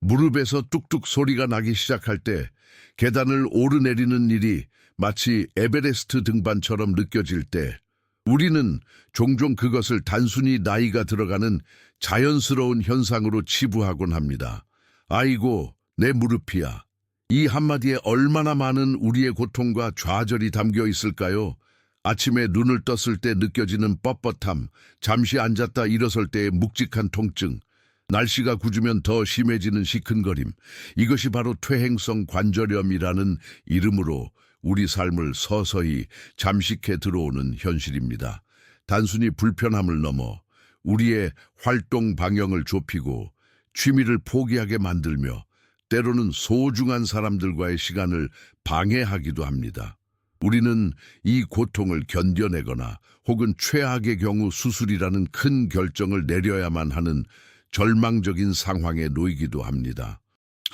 무릎에서 뚝뚝 소리가 나기 시작할 때 계단을 오르내리는 일이 마치 에베레스트 등반처럼 느껴질 때 우리는 종종 그것을 단순히 나이가 들어가는 자연스러운 현상으로 치부하곤 합니다. 아이고, 내 무릎이야. 이 한마디에 얼마나 많은 우리의 고통과 좌절이 담겨 있을까요? 아침에 눈을 떴을 때 느껴지는 뻣뻣함, 잠시 앉았다 일어설 때의 묵직한 통증, 날씨가 굳으면 더 심해지는 시큰거림, 이것이 바로 퇴행성 관절염이라는 이름으로 우리 삶을 서서히 잠식해 들어오는 현실입니다. 단순히 불편함을 넘어 우리의 활동 방향을 좁히고 취미를 포기하게 만들며 때로는 소중한 사람들과의 시간을 방해하기도 합니다. 우리는 이 고통을 견뎌내거나 혹은 최악의 경우 수술이라는 큰 결정을 내려야만 하는 절망적인 상황에 놓이기도 합니다.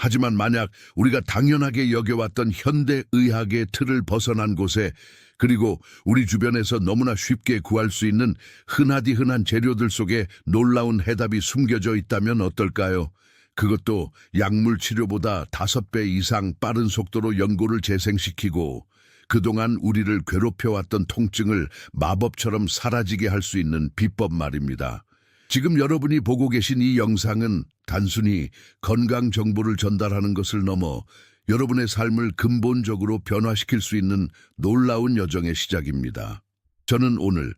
하지만 만약 우리가 당연하게 여겨왔던 현대의학의 틀을 벗어난 곳에 그리고 우리 주변에서 너무나 쉽게 구할 수 있는 흔하디 흔한 재료들 속에 놀라운 해답이 숨겨져 있다면 어떨까요? 그것도 약물 치료보다 5배 이상 빠른 속도로 연골을 재생시키고 그동안 우리를 괴롭혀왔던 통증을 마법처럼 사라지게 할 수 있는 비법 말입니다. 지금 여러분이 보고 계신 이 영상은 단순히 건강 정보를 전달하는 것을 넘어 여러분의 삶을 근본적으로 변화시킬 수 있는 놀라운 여정의 시작입니다. 저는 오늘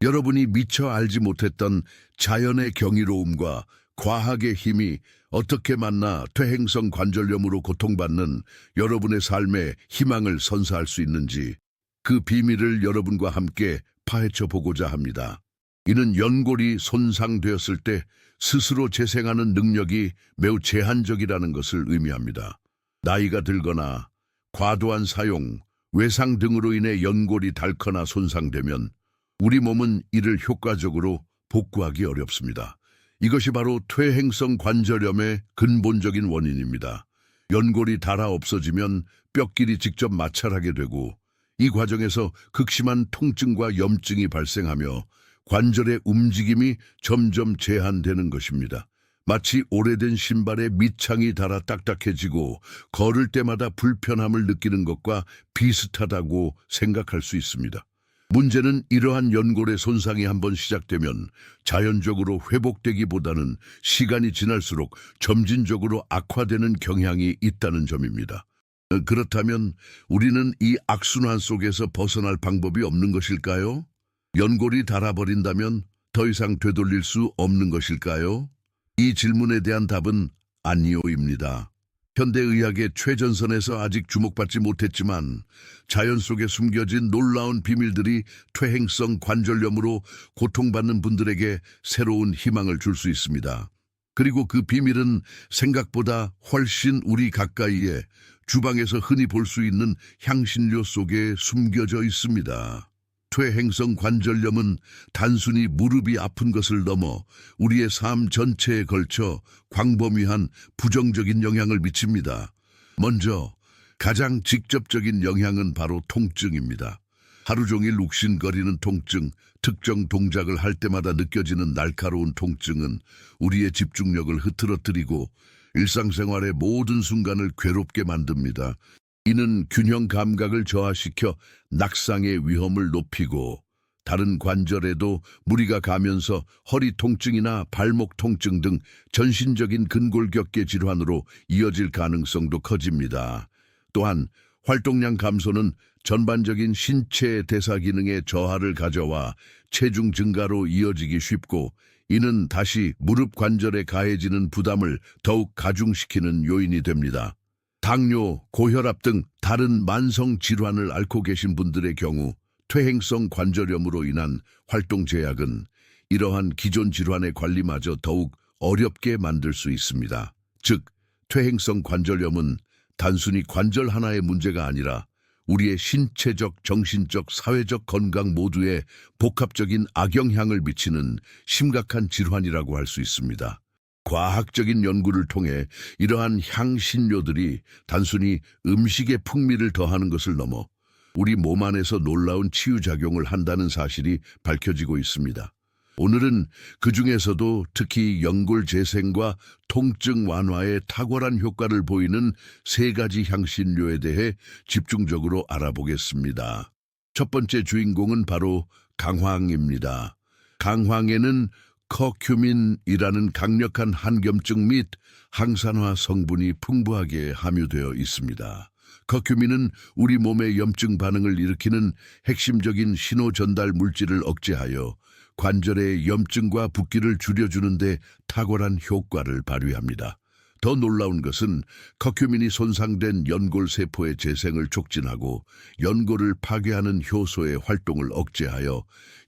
여러분이 미처 알지 못했던 자연의 경이로움과 과학의 힘이 어떻게 만나 퇴행성 관절염으로 고통받는 여러분의 삶에 희망을 선사할 수 있는지 그 비밀을 여러분과 함께 파헤쳐 보고자 합니다. 이는 연골이 손상되었을 때 스스로 재생하는 능력이 매우 제한적이라는 것을 의미합니다. 나이가 들거나 과도한 사용, 외상 등으로 인해 연골이 닳거나 손상되면 우리 몸은 이를 효과적으로 복구하기 어렵습니다. 이것이 바로 퇴행성 관절염의 근본적인 원인입니다. 연골이 닳아 없어지면 뼈끼리 직접 마찰하게 되고 이 과정에서 극심한 통증과 염증이 발생하며 관절의 움직임이 점점 제한되는 것입니다. 마치 오래된 신발에 밑창이 닳아 딱딱해지고 걸을 때마다 불편함을 느끼는 것과 비슷하다고 생각할 수 있습니다. 문제는 이러한 연골의 손상이 한번 시작되면 자연적으로 회복되기보다는 시간이 지날수록 점진적으로 악화되는 경향이 있다는 점입니다. 그렇다면 우리는 이 악순환 속에서 벗어날 방법이 없는 것일까요? 연골이 닳아버린다면 더 이상 되돌릴 수 없는 것일까요? 이 질문에 대한 답은 아니오입니다. 현대의학의 최전선에서 아직 주목받지 못했지만 자연 속에 숨겨진 놀라운 비밀들이 퇴행성 관절염으로 고통받는 분들에게 새로운 희망을 줄 수 있습니다. 그리고 그 비밀은 생각보다 훨씬 우리 가까이에 주방에서 흔히 볼 수 있는 향신료 속에 숨겨져 있습니다. 퇴행성 관절염은 단순히 무릎이 아픈 것을 넘어 우리의 삶 전체에 걸쳐 광범위한 부정적인 영향을 미칩니다. 먼저 가장 직접적인 영향은 바로 통증입니다. 하루 종일 욱신거리는 통증, 특정 동작을 할 때마다 느껴지는 날카로운 통증은 우리의 집중력을 흐트러뜨리고 일상생활의 모든 순간을 괴롭게 만듭니다. 이는 균형 감각을 저하시켜 낙상의 위험을 높이고 다른 관절에도 무리가 가면서 허리 통증이나 발목 통증 등 전신적인 근골격계 질환으로 이어질 가능성도 커집니다. 또한 활동량 감소는 전반적인 신체 대사 기능의 저하를 가져와 체중 증가로 이어지기 쉽고 이는 다시 무릎 관절에 가해지는 부담을 더욱 가중시키는 요인이 됩니다. 당뇨, 고혈압 등 다른 만성 질환을 앓고 계신 분들의 경우 퇴행성 관절염으로 인한 활동 제약은 이러한 기존 질환의 관리마저 더욱 어렵게 만들 수 있습니다. 즉, 퇴행성 관절염은 단순히 관절 하나의 문제가 아니라 우리의 신체적, 정신적, 사회적 건강 모두에 복합적인 악영향을 미치는 심각한 질환이라고 할 수 있습니다. 과학적인 연구를 통해 이러한 향신료들이 단순히 음식의 풍미를 더하는 것을 넘어 우리 몸 안에서 놀라운 치유작용을 한다는 사실이 밝혀지고 있습니다. 오늘은 그 중에서도 특히 연골 재생과 통증 완화에 탁월한 효과를 보이는 세 가지 향신료에 대해 집중적으로 알아보겠습니다. 첫 번째 주인공은 바로 강황입니다. 강황에는 커큐민이라는 강력한 항염증 및 항산화 성분이 풍부하게 함유되어 있습니다. 커큐민은 우리 몸의 염증 반응을 일으키는 핵심적인 신호 전달 물질을 억제하여 관절의 염증과 붓기를 줄여주는 데 탁월한 효과를 발휘합니다. 더 놀라운 것은 커큐민이 손상된 연골 세포의 재생을 촉진하고 연골을 파괴하는 효소의 활동을 억제하여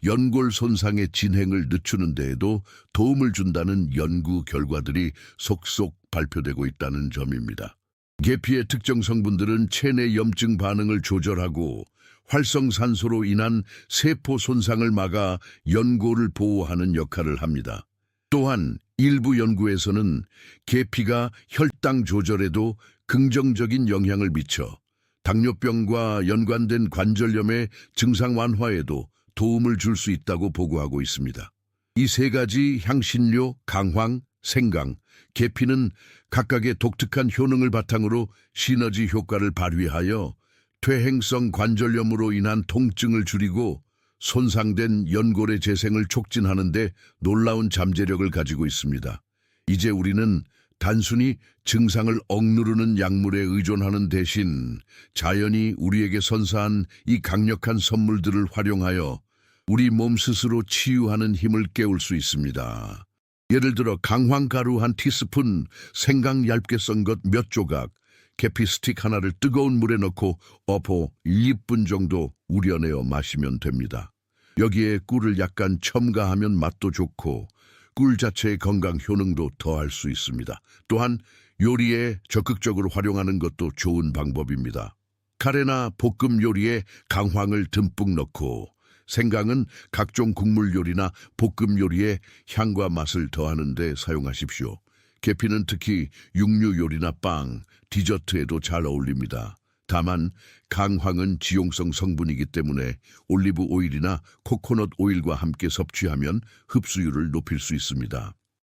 연골 손상의 진행을 늦추는 데에도 도움을 준다는 연구 결과들이 속속 발표되고 있다는 점입니다. 계피의 특정 성분들은 체내 염증 반응을 조절하고 활성산소로 인한 세포 손상을 막아 연골을 보호하는 역할을 합니다. 또한 일부 연구에서는 계피가 혈당 조절에도 긍정적인 영향을 미쳐 당뇨병과 연관된 관절염의 증상 완화에도 도움을 줄 수 있다고 보고하고 있습니다. 이 세 가지 향신료, 강황, 생강, 계피는 각각의 독특한 효능을 바탕으로 시너지 효과를 발휘하여 퇴행성 관절염으로 인한 통증을 줄이고 손상된 연골의 재생을 촉진하는 데 놀라운 잠재력을 가지고 있습니다. 이제 우리는 단순히 증상을 억누르는 약물에 의존하는 대신 자연이 우리에게 선사한 이 강력한 선물들을 활용하여 우리 몸 스스로 치유하는 힘을 깨울 수 있습니다. 예를 들어 강황가루 한 티스푼, 생강 얇게 썬 것 몇 조각, 계피 스틱 하나를 뜨거운 물에 넣고 어포 2분 정도 우려내어 마시면 됩니다. 여기에 꿀을 약간 첨가하면 맛도 좋고 꿀 자체의 건강 효능도 더할 수 있습니다. 또한 요리에 적극적으로 활용하는 것도 좋은 방법입니다. 카레나 볶음 요리에 강황을 듬뿍 넣고 생강은 각종 국물 요리나 볶음 요리에 향과 맛을 더하는 데 사용하십시오. 계피는 특히 육류 요리나 빵, 디저트에도 잘 어울립니다. 다만 강황은 지용성 성분이기 때문에 올리브 오일이나 코코넛 오일과 함께 섭취하면 흡수율을 높일 수 있습니다.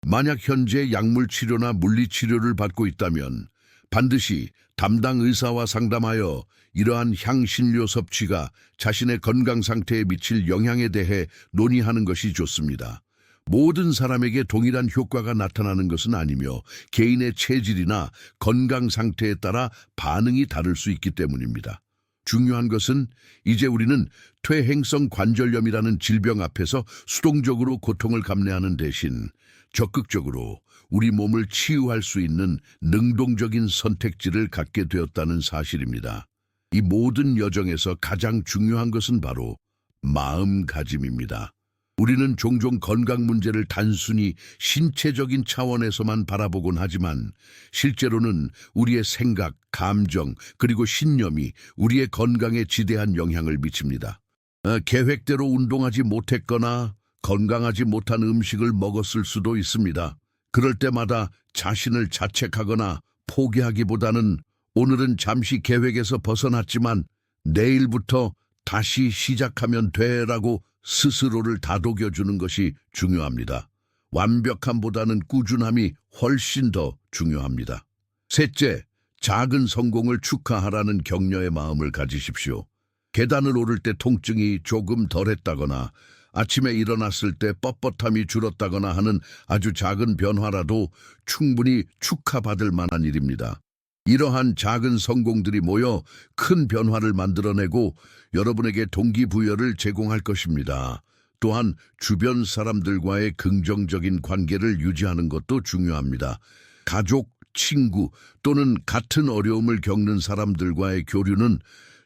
만약 현재 약물 치료나 물리 치료를 받고 있다면 반드시 담당 의사와 상담하여 이러한 향신료 섭취가 자신의 건강 상태에 미칠 영향에 대해 논의하는 것이 좋습니다. 모든 사람에게 동일한 효과가 나타나는 것은 아니며 개인의 체질이나 건강 상태에 따라 반응이 다를 수 있기 때문입니다. 중요한 것은 이제 우리는 퇴행성 관절염이라는 질병 앞에서 수동적으로 고통을 감내하는 대신 적극적으로 우리 몸을 치유할 수 있는 능동적인 선택지를 갖게 되었다는 사실입니다. 이 모든 여정에서 가장 중요한 것은 바로 마음가짐입니다. 우리는 종종 건강 문제를 단순히 신체적인 차원에서만 바라보곤 하지만 실제로는 우리의 생각, 감정, 그리고 신념이 우리의 건강에 지대한 영향을 미칩니다. 계획대로 운동하지 못했거나 건강하지 못한 음식을 먹었을 수도 있습니다. 그럴 때마다 자신을 자책하거나 포기하기보다는 오늘은 잠시 계획에서 벗어났지만 내일부터 다시 시작하면 돼라고 스스로를 다독여주는 것이 중요합니다. 완벽함보다는 꾸준함이 훨씬 더 중요합니다. 셋째, 작은 성공을 축하하라는 격려의 마음을 가지십시오. 계단을 오를 때 통증이 조금 덜했다거나 아침에 일어났을 때 뻣뻣함이 줄었다거나 하는 아주 작은 변화라도 충분히 축하받을 만한 일입니다. 이러한 작은 성공들이 모여 큰 변화를 만들어내고 여러분에게 동기부여를 제공할 것입니다. 또한 주변 사람들과의 긍정적인 관계를 유지하는 것도 중요합니다. 가족, 친구 또는 같은 어려움을 겪는 사람들과의 교류는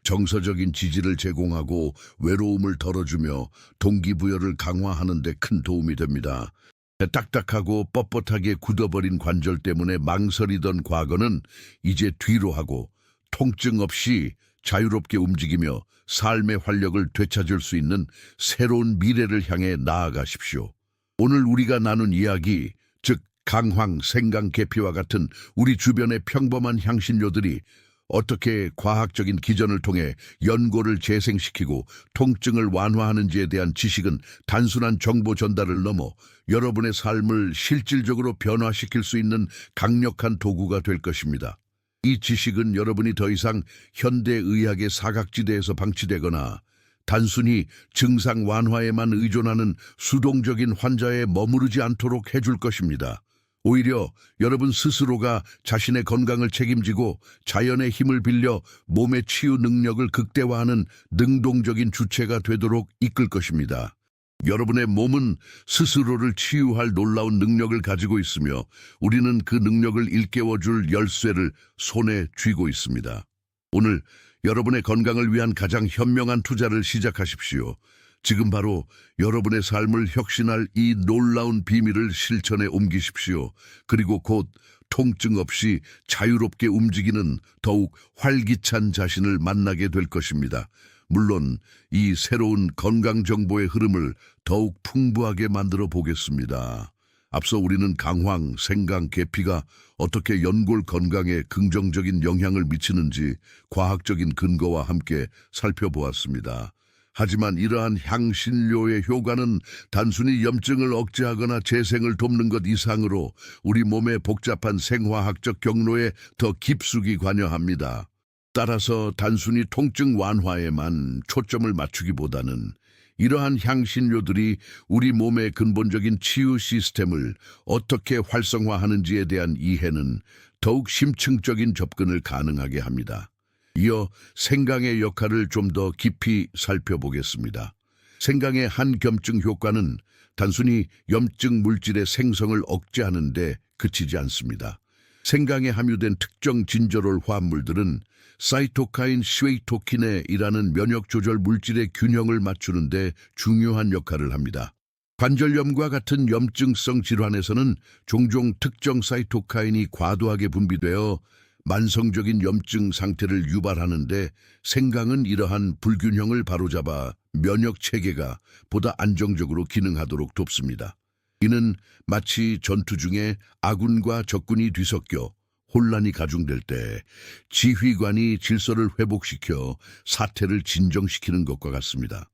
정서적인 지지를 제공하고 외로움을 덜어주며 동기부여를 강화하는 데 큰 도움이 됩니다. 딱딱하고 뻣뻣하게 굳어버린 관절 때문에 망설이던 과거는 이제 뒤로 하고 통증 없이 자유롭게 움직이며 삶의 활력을 되찾을 수 있는 새로운 미래를 향해 나아가십시오. 오늘 우리가 나눈 이야기, 즉 강황, 생강, 계피와 같은 우리 주변의 평범한 향신료들이 어떻게 과학적인 기전을 통해 연골을 재생시키고 통증을 완화하는지에 대한 지식은 단순한 정보 전달을 넘어 여러분의 삶을 실질적으로 변화시킬 수 있는 강력한 도구가 될 것입니다. 이 지식은 여러분이 더 이상 현대의학의 사각지대에서 방치되거나 단순히 증상 완화에만 의존하는 수동적인 환자에 머무르지 않도록 해줄 것입니다. 오히려 여러분 스스로가 자신의 건강을 책임지고 자연의 힘을 빌려 몸의 치유 능력을 극대화하는 능동적인 주체가 되도록 이끌 것입니다. 여러분의 몸은 스스로를 치유할 놀라운 능력을 가지고 있으며 우리는 그 능력을 일깨워줄 열쇠를 손에 쥐고 있습니다. 오늘 여러분의 건강을 위한 가장 현명한 투자를 시작하십시오. 지금 바로 여러분의 삶을 혁신할 이 놀라운 비밀을 실천에 옮기십시오. 그리고 곧 통증 없이 자유롭게 움직이는 더욱 활기찬 자신을 만나게 될 것입니다. 물론 이 새로운 건강 정보의 흐름을 더욱 풍부하게 만들어 보겠습니다. 앞서 우리는 강황, 생강, 계피가 어떻게 연골 건강에 긍정적인 영향을 미치는지 과학적인 근거와 함께 살펴보았습니다. 하지만 이러한 향신료의 효과는 단순히 염증을 억제하거나 재생을 돕는 것 이상으로 우리 몸의 복잡한 생화학적 경로에 더 깊숙이 관여합니다. 따라서 단순히 통증 완화에만 초점을 맞추기보다는 이러한 향신료들이 우리 몸의 근본적인 치유 시스템을 어떻게 활성화하는지에 대한 이해는 더욱 심층적인 접근을 가능하게 합니다. 이어 생강의 역할을 좀 더 깊이 살펴보겠습니다. 생강의 한겸증 효과는 단순히 염증 물질의 생성을 억제하는 데 그치지 않습니다. 생강에 함유된 특정 진저롤 화합물들은 사이토카인 쉐이토키네이라는 면역 조절 물질의 균형을 맞추는 데 중요한 역할을 합니다. 관절염과 같은 염증성 질환에서는 종종 특정 사이토카인이 과도하게 분비되어 만성적인 염증 상태를 유발하는데 생강은 이러한 불균형을 바로잡아 면역 체계가 보다 안정적으로 기능하도록 돕습니다. 이는 마치 전투 중에 아군과 적군이 뒤섞여 혼란이 가중될 때 지휘관이 질서를 회복시켜 사태를 진정시키는 것과 같습니다.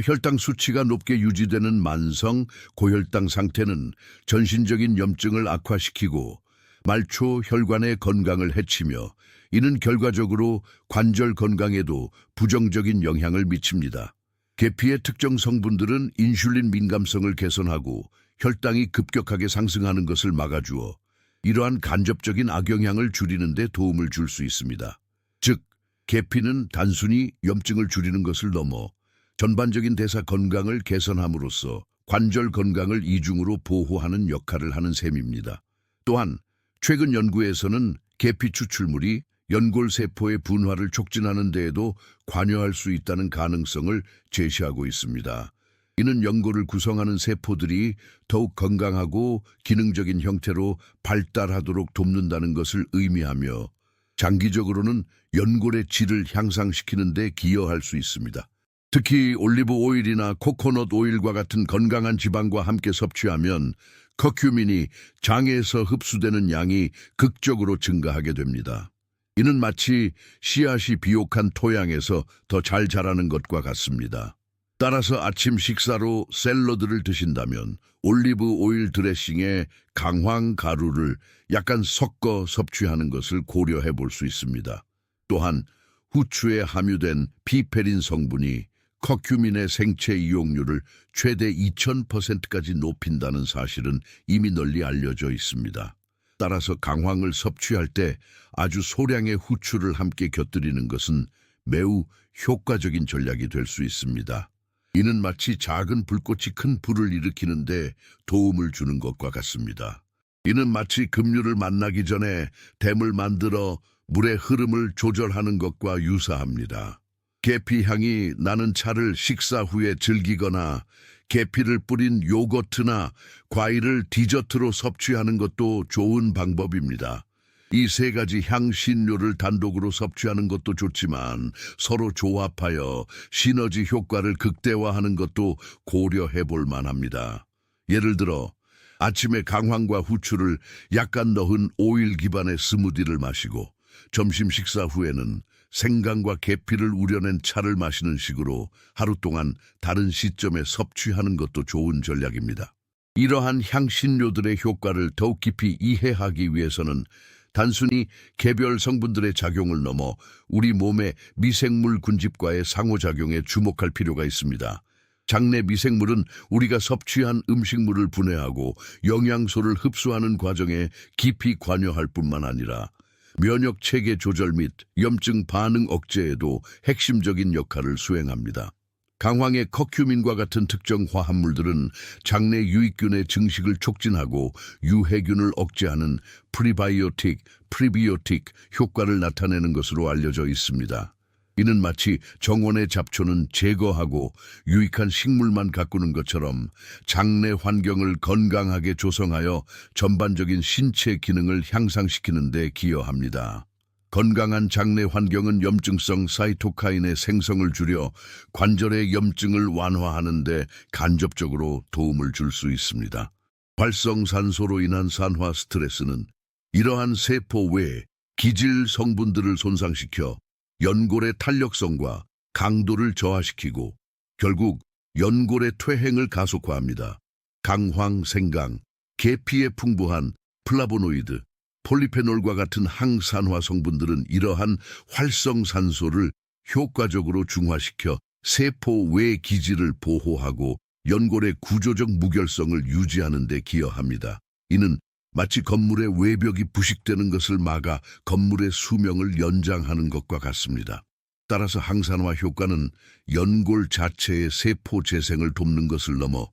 혈당 수치가 높게 유지되는 만성 고혈당 상태는 전신적인 염증을 악화시키고 말초 혈관의 건강을 해치며 이는 결과적으로 관절 건강에도 부정적인 영향을 미칩니다. 계피의 특정 성분들은 인슐린 민감성을 개선하고 혈당이 급격하게 상승하는 것을 막아주어 이러한 간접적인 악영향을 줄이는 데 도움을 줄 수 있습니다. 즉, 계피는 단순히 염증을 줄이는 것을 넘어 전반적인 대사 건강을 개선함으로써 관절 건강을 이중으로 보호하는 역할을 하는 셈입니다. 또한 최근 연구에서는 계피 추출물이 연골세포의 분화를 촉진하는 데에도 관여할 수 있다는 가능성을 제시하고 있습니다. 이는 연골을 구성하는 세포들이 더욱 건강하고 기능적인 형태로 발달하도록 돕는다는 것을 의미하며 장기적으로는 연골의 질을 향상시키는 데 기여할 수 있습니다. 특히 올리브 오일이나 코코넛 오일과 같은 건강한 지방과 함께 섭취하면 커큐민이 장에서 흡수되는 양이 극적으로 증가하게 됩니다. 이는 마치 씨앗이 비옥한 토양에서 더 잘 자라는 것과 같습니다. 따라서 아침 식사로 샐러드를 드신다면 올리브 오일 드레싱에 강황 가루를 약간 섞어 섭취하는 것을 고려해 볼 수 있습니다. 또한 후추에 함유된 피페린 성분이 커큐민의 생체 이용률을 최대 2000%까지 높인다는 사실은 이미 널리 알려져 있습니다. 따라서 강황을 섭취할 때 아주 소량의 후추를 함께 곁들이는 것은 매우 효과적인 전략이 될 수 있습니다. 이는 마치 작은 불꽃이 큰 불을 일으키는데 도움을 주는 것과 같습니다. 이는 마치 급류를 만나기 전에 댐을 만들어 물의 흐름을 조절하는 것과 유사합니다. 계피 향이 나는 차를 식사 후에 즐기거나 계피를 뿌린 요거트나 과일을 디저트로 섭취하는 것도 좋은 방법입니다. 이 세 가지 향신료를 단독으로 섭취하는 것도 좋지만 서로 조합하여 시너지 효과를 극대화하는 것도 고려해 볼 만합니다. 예를 들어 아침에 강황과 후추를 약간 넣은 오일 기반의 스무디를 마시고 점심 식사 후에는 생강과 계피를 우려낸 차를 마시는 식으로 하루 동안 다른 시점에 섭취하는 것도 좋은 전략입니다. 이러한 향신료들의 효과를 더욱 깊이 이해하기 위해서는 단순히 개별 성분들의 작용을 넘어 우리 몸의 미생물 군집과의 상호작용에 주목할 필요가 있습니다. 장내 미생물은 우리가 섭취한 음식물을 분해하고 영양소를 흡수하는 과정에 깊이 관여할 뿐만 아니라 면역 체계 조절 및 염증 반응 억제에도 핵심적인 역할을 수행합니다. 강황의 커큐민과 같은 특정 화합물들은 장내 유익균의 증식을 촉진하고 유해균을 억제하는 프리바이오틱, 프리비오틱 효과를 나타내는 것으로 알려져 있습니다. 이는 마치 정원의 잡초는 제거하고 유익한 식물만 가꾸는 것처럼 장내 환경을 건강하게 조성하여 전반적인 신체 기능을 향상시키는 데 기여합니다. 건강한 장내 환경은 염증성 사이토카인의 생성을 줄여 관절의 염증을 완화하는 데 간접적으로 도움을 줄 수 있습니다. 활성산소로 인한 산화 스트레스는 이러한 세포 외 기질 성분들을 손상시켜 연골의 탄력성과 강도를 저하시키고 결국 연골의 퇴행을 가속화합니다. 강황, 생강, 계피에 풍부한 플라보노이드, 폴리페놀과 같은 항산화 성분들은 이러한 활성산소를 효과적으로 중화시켜 세포 외 기질을 보호하고 연골의 구조적 무결성을 유지하는 데 기여합니다. 이는 마치 건물의 외벽이 부식되는 것을 막아 건물의 수명을 연장하는 것과 같습니다. 따라서 항산화 효과는 연골 자체의 세포 재생을 돕는 것을 넘어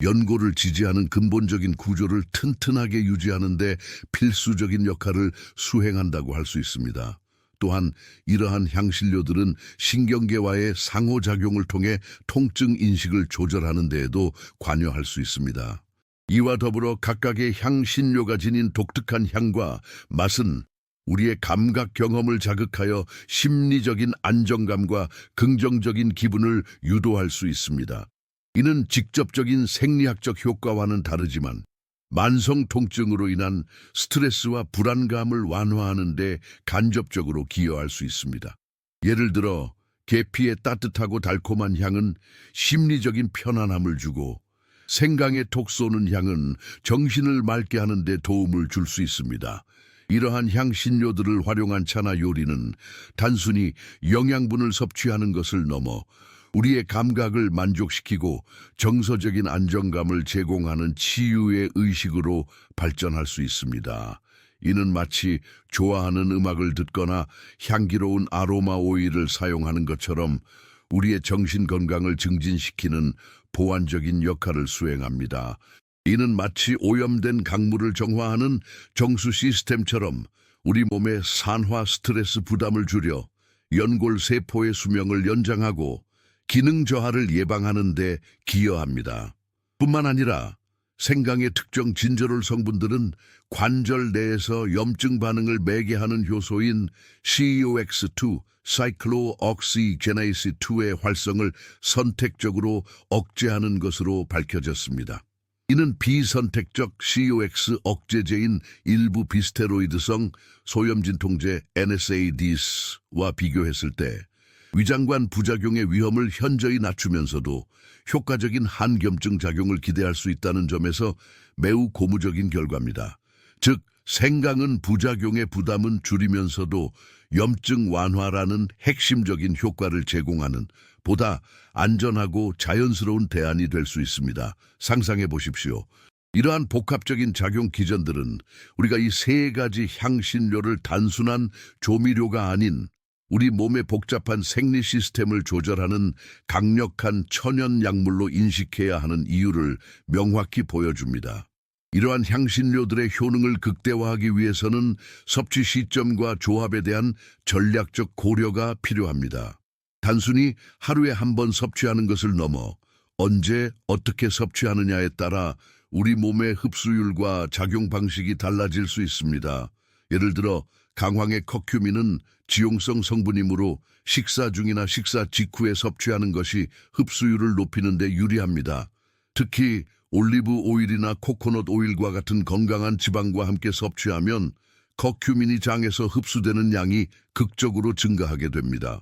연골을 지지하는 근본적인 구조를 튼튼하게 유지하는 데 필수적인 역할을 수행한다고 할 수 있습니다. 또한 이러한 향신료들은 신경계와의 상호작용을 통해 통증 인식을 조절하는 데에도 관여할 수 있습니다. 이와 더불어 각각의 향신료가 지닌 독특한 향과 맛은 우리의 감각 경험을 자극하여 심리적인 안정감과 긍정적인 기분을 유도할 수 있습니다. 이는 직접적인 생리학적 효과와는 다르지만 만성 통증으로 인한 스트레스와 불안감을 완화하는 데 간접적으로 기여할 수 있습니다. 예를 들어 계피의 따뜻하고 달콤한 향은 심리적인 편안함을 주고 생강의 톡 쏘는 향은 정신을 맑게 하는 데 도움을 줄 수 있습니다. 이러한 향신료들을 활용한 차나 요리는 단순히 영양분을 섭취하는 것을 넘어 우리의 감각을 만족시키고 정서적인 안정감을 제공하는 치유의 의식으로 발전할 수 있습니다. 이는 마치 좋아하는 음악을 듣거나 향기로운 아로마 오일을 사용하는 것처럼 우리의 정신 건강을 증진시키는 보완적인 역할을 수행합니다. 이는 마치 오염된 강물을 정화하는 정수 시스템처럼 우리 몸의 산화 스트레스 부담을 줄여 연골 세포의 수명을 연장하고 기능 저하를 예방하는 데 기여합니다. 뿐만 아니라 생강의 특정 진저롤 성분들은 관절 내에서 염증 반응을 매개하는 효소인 COX2, 사이클로옥시제네이스2의 활성을 선택적으로 억제하는 것으로 밝혀졌습니다. 이는 비선택적 COX 억제제인 일부 비스테로이드성 소염진통제 NSAIDs와 비교했을 때 위장관 부작용의 위험을 현저히 낮추면서도 효과적인 항염증 작용을 기대할 수 있다는 점에서 매우 고무적인 결과입니다. 즉, 생강은 부작용의 부담은 줄이면서도 염증 완화라는 핵심적인 효과를 제공하는 보다 안전하고 자연스러운 대안이 될 수 있습니다. 상상해 보십시오. 이러한 복합적인 작용 기전들은 우리가 이 세 가지 향신료를 단순한 조미료가 아닌 우리 몸의 복잡한 생리 시스템을 조절하는 강력한 천연 약물로 인식해야 하는 이유를 명확히 보여줍니다. 이러한 향신료들의 효능을 극대화하기 위해서는 섭취 시점과 조합에 대한 전략적 고려가 필요합니다. 단순히 하루에 한 번 섭취하는 것을 넘어 언제 어떻게 섭취하느냐에 따라 우리 몸의 흡수율과 작용 방식이 달라질 수 있습니다. 예를 들어 강황의 커큐민은 지용성 성분이므로 식사 중이나 식사 직후에 섭취하는 것이 흡수율을 높이는 데 유리합니다. 특히 올리브 오일이나 코코넛 오일과 같은 건강한 지방과 함께 섭취하면 커큐민이 장에서 흡수되는 양이 극적으로 증가하게 됩니다.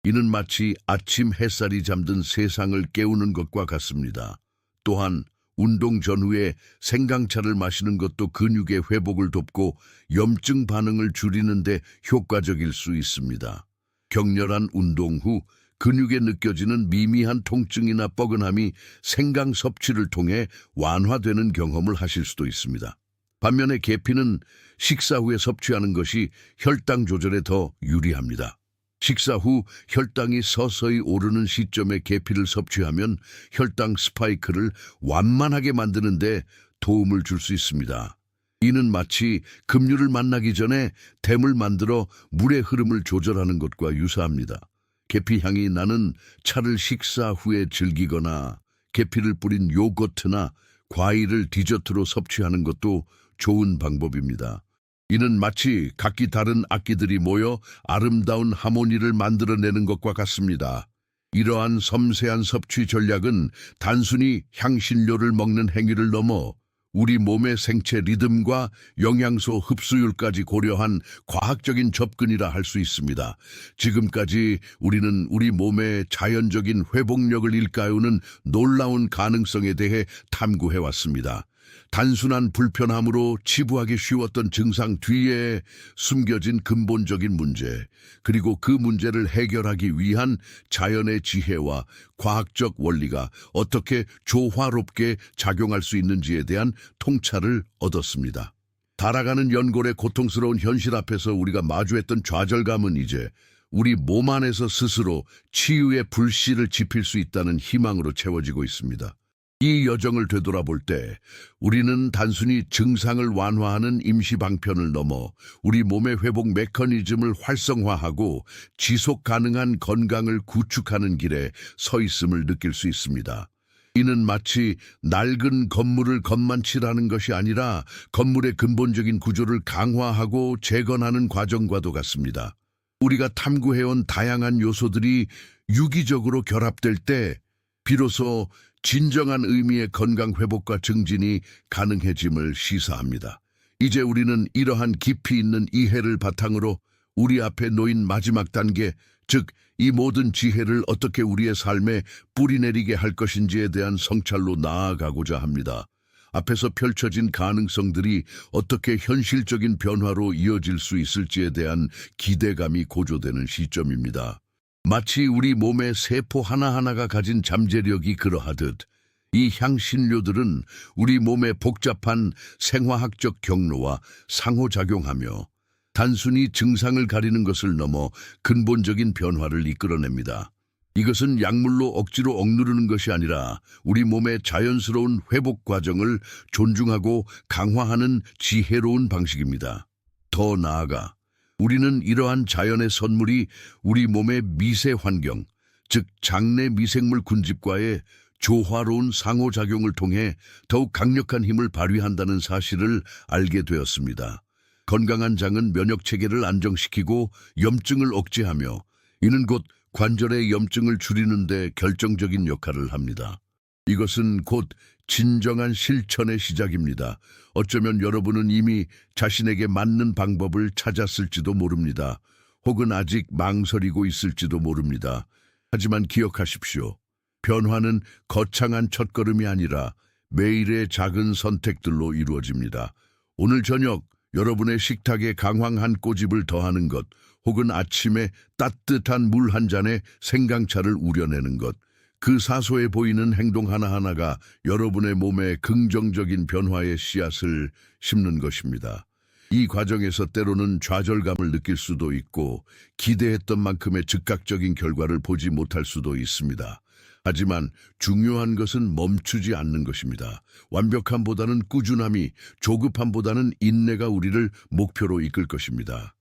이는 마치 아침 햇살이 잠든 세상을 깨우는 것과 같습니다. 또한 운동 전후에 생강차를 마시는 것도 근육의 회복을 돕고 염증 반응을 줄이는 데 효과적일 수 있습니다. 격렬한 운동 후 근육에 느껴지는 미미한 통증이나 뻐근함이 생강 섭취를 통해 완화되는 경험을 하실 수도 있습니다. 반면에 계피는 식사 후에 섭취하는 것이 혈당 조절에 더 유리합니다. 식사 후 혈당이 서서히 오르는 시점에 계피를 섭취하면 혈당 스파이크를 완만하게 만드는 데 도움을 줄 수 있습니다. 이는 마치 급류를 만나기 전에 댐을 만들어 물의 흐름을 조절하는 것과 유사합니다. 계피 향이 나는 차를 식사 후에 즐기거나 계피를 뿌린 요거트나 과일을 디저트로 섭취하는 것도 좋은 방법입니다. 이는 마치 각기 다른 악기들이 모여 아름다운 하모니를 만들어내는 것과 같습니다. 이러한 섬세한 섭취 전략은 단순히 향신료를 먹는 행위를 넘어 우리 몸의 생체 리듬과 영양소 흡수율까지 고려한 과학적인 접근이라 할 수 있습니다. 지금까지 우리는 우리 몸의 자연적인 회복력을 일깨우는 놀라운 가능성에 대해 탐구해왔습니다. 단순한 불편함으로 치부하기 쉬웠던 증상 뒤에 숨겨진 근본적인 문제, 그리고 그 문제를 해결하기 위한 자연의 지혜와 과학적 원리가 어떻게 조화롭게 작용할 수 있는지에 대한 통찰을 얻었습니다. 달아가는 연골의 고통스러운 현실 앞에서 우리가 마주했던 좌절감은 이제 우리 몸 안에서 스스로 치유의 불씨를 지필 수 있다는 희망으로 채워지고 있습니다. 이 여정을 되돌아볼 때 우리는 단순히 증상을 완화하는 임시 방편을 넘어 우리 몸의 회복 메커니즘을 활성화하고 지속 가능한 건강을 구축하는 길에 서 있음을 느낄 수 있습니다. 이는 마치 낡은 건물을 건만치라는 것이 아니라 건물의 근본적인 구조를 강화하고 재건하는 과정과도 같습니다. 우리가 탐구해온 다양한 요소들이 유기적으로 결합될 때 비로소 진정한 의미의 건강 회복과 증진이 가능해짐을 시사합니다. 이제 우리는 이러한 깊이 있는 이해를 바탕으로 우리 앞에 놓인 마지막 단계, 즉 이 모든 지혜를 어떻게 우리의 삶에 뿌리내리게 할 것인지에 대한 성찰로 나아가고자 합니다. 앞에서 펼쳐진 가능성들이 어떻게 현실적인 변화로 이어질 수 있을지에 대한 기대감이 고조되는 시점입니다. 마치 우리 몸의 세포 하나하나가 가진 잠재력이 그러하듯 이 향신료들은 우리 몸의 복잡한 생화학적 경로와 상호작용하며 단순히 증상을 가리는 것을 넘어 근본적인 변화를 이끌어냅니다. 이것은 약물로 억지로 억누르는 것이 아니라 우리 몸의 자연스러운 회복 과정을 존중하고 강화하는 지혜로운 방식입니다. 더 나아가 우리는 이러한 자연의 선물이 우리 몸의 미세 환경, 즉 장내 미생물 군집과의 조화로운 상호작용을 통해 더욱 강력한 힘을 발휘한다는 사실을 알게 되었습니다. 건강한 장은 면역체계를 안정시키고 염증을 억제하며 이는 곧 관절의 염증을 줄이는 데 결정적인 역할을 합니다. 이것은 곧 진정한 실천의 시작입니다. 어쩌면 여러분은 이미 자신에게 맞는 방법을 찾았을지도 모릅니다. 혹은 아직 망설이고 있을지도 모릅니다. 하지만 기억하십시오. 변화는 거창한 첫걸음이 아니라 매일의 작은 선택들로 이루어집니다. 오늘 저녁 여러분의 식탁에 강황 한 꼬집을 더하는 것, 혹은 아침에 따뜻한 물 한 잔에 생강차를 우려내는 것, 그 사소해 보이는 행동 하나하나가 여러분의 몸에 긍정적인 변화의 씨앗을 심는 것입니다. 이 과정에서 때로는 좌절감을 느낄 수도 있고 기대했던 만큼의 즉각적인 결과를 보지 못할 수도 있습니다. 하지만 중요한 것은 멈추지 않는 것입니다. 완벽함보다는 꾸준함이, 조급함보다는 인내가 우리를 목표로 이끌 것입니다.